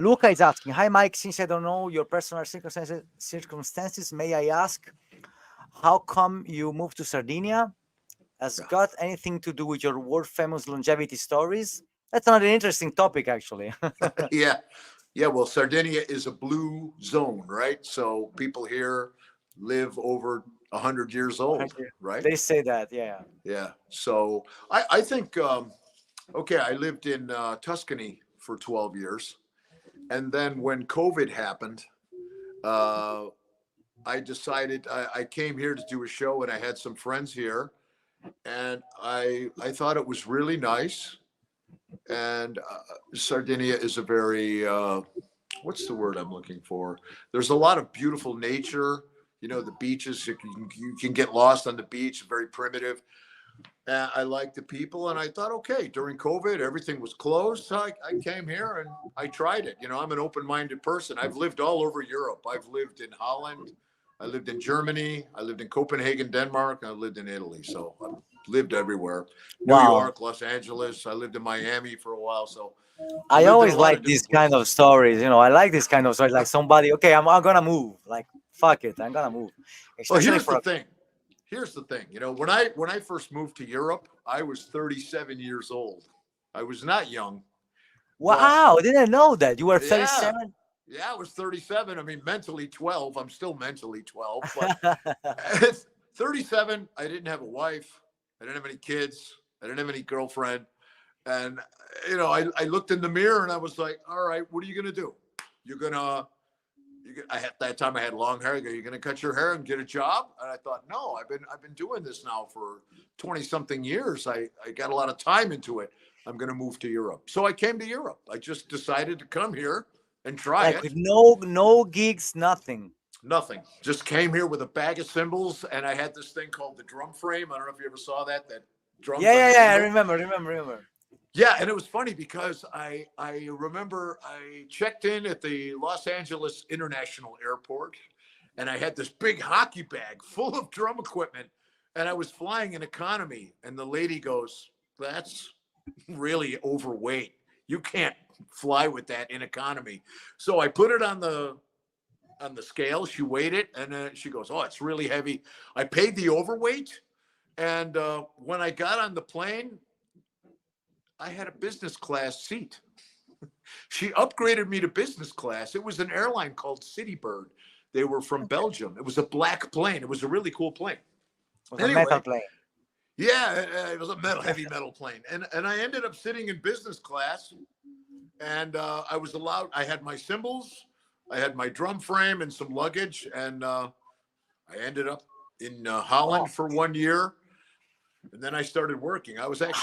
Luca is asking, hi Mike, since I don't know your personal circumstances, may I ask how come you moved to Sardinia? Has got anything to do with your world famous longevity stories? That's not an interesting topic, actually. Yeah. Yeah. Well, Sardinia is a blue zone, right? So people here live over 100 years old, right? They say that, yeah. Yeah. So I think, okay, I lived in Tuscany for 12 years. And then when COVID happened, uh, I decided I came here to do a show and I had some friends here and I thought it was really nice. And Sardinia is a very, what's the word I'm looking for? There's a lot of beautiful nature. You know, the beaches, you can get lost on the beach, very primitive. I like the people, and I thought, okay, during COVID, everything was closed. So I came here and I tried it. You know, I'm an open-minded person. I've lived all over Europe. I've lived in Holland, I lived in Germany, I lived in Copenhagen, Denmark, I lived in Italy. So I've lived everywhere. New Wow. York, Los Angeles. I lived in Miami for a while. So I lived in always a lot like of these different kind places. of stories. I like this kind of stories. Like somebody, okay, I'm gonna move. Like, fuck it, I'm gonna move. Well, Especially here's for the thing. Here's the thing. You know, when I first moved to Europe, I was 37 years old. I was not young, but wow, I didn't know that you were yeah, 37. yeah, I was 37. I mean, mentally 12. I'm still mentally 12, but at 37, I didn't have a wife. I didn't have any kids. I didn't have any girlfriend. And, I looked in the mirror and I was like, all right, what are you going to do? You're going to, at that time I had long hair. I go, you're going to cut your hair and get a job? And I thought, no, I've been doing this now for 20 something years. I got a lot of time into it. I'm going to move to Europe. So I came to Europe. I just decided to come here and try Like with it. no gigs, nothing. Nothing. Just came here with a bag of cymbals, and I had this thing called the drum frame. I don't know if you ever saw that. That Yeah, drums on yeah, the yeah. I window. remember. Yeah, and it was funny because I remember I checked in at the Los Angeles International Airport, and I had this big hockey bag full of drum equipment, and I was flying in economy, and the lady goes, "That's really overweight. You can't fly with that in economy." So I put it on the scale. She weighed it, and she goes, "Oh, it's really heavy." I paid the overweight, and when I got on the plane, I had a business class seat. She upgraded me to business class. It was an airline called Citybird. They were from Belgium. It was a black plane. It was a really cool plane. It was a metal Anyway, plane. yeah, it was a heavy metal plane, and I ended up sitting in business class, and I was allowed. I had my cymbals, I had my drum frame, and some luggage, and I ended up in Holland Wow. for 1 year, and then I started working. I was actually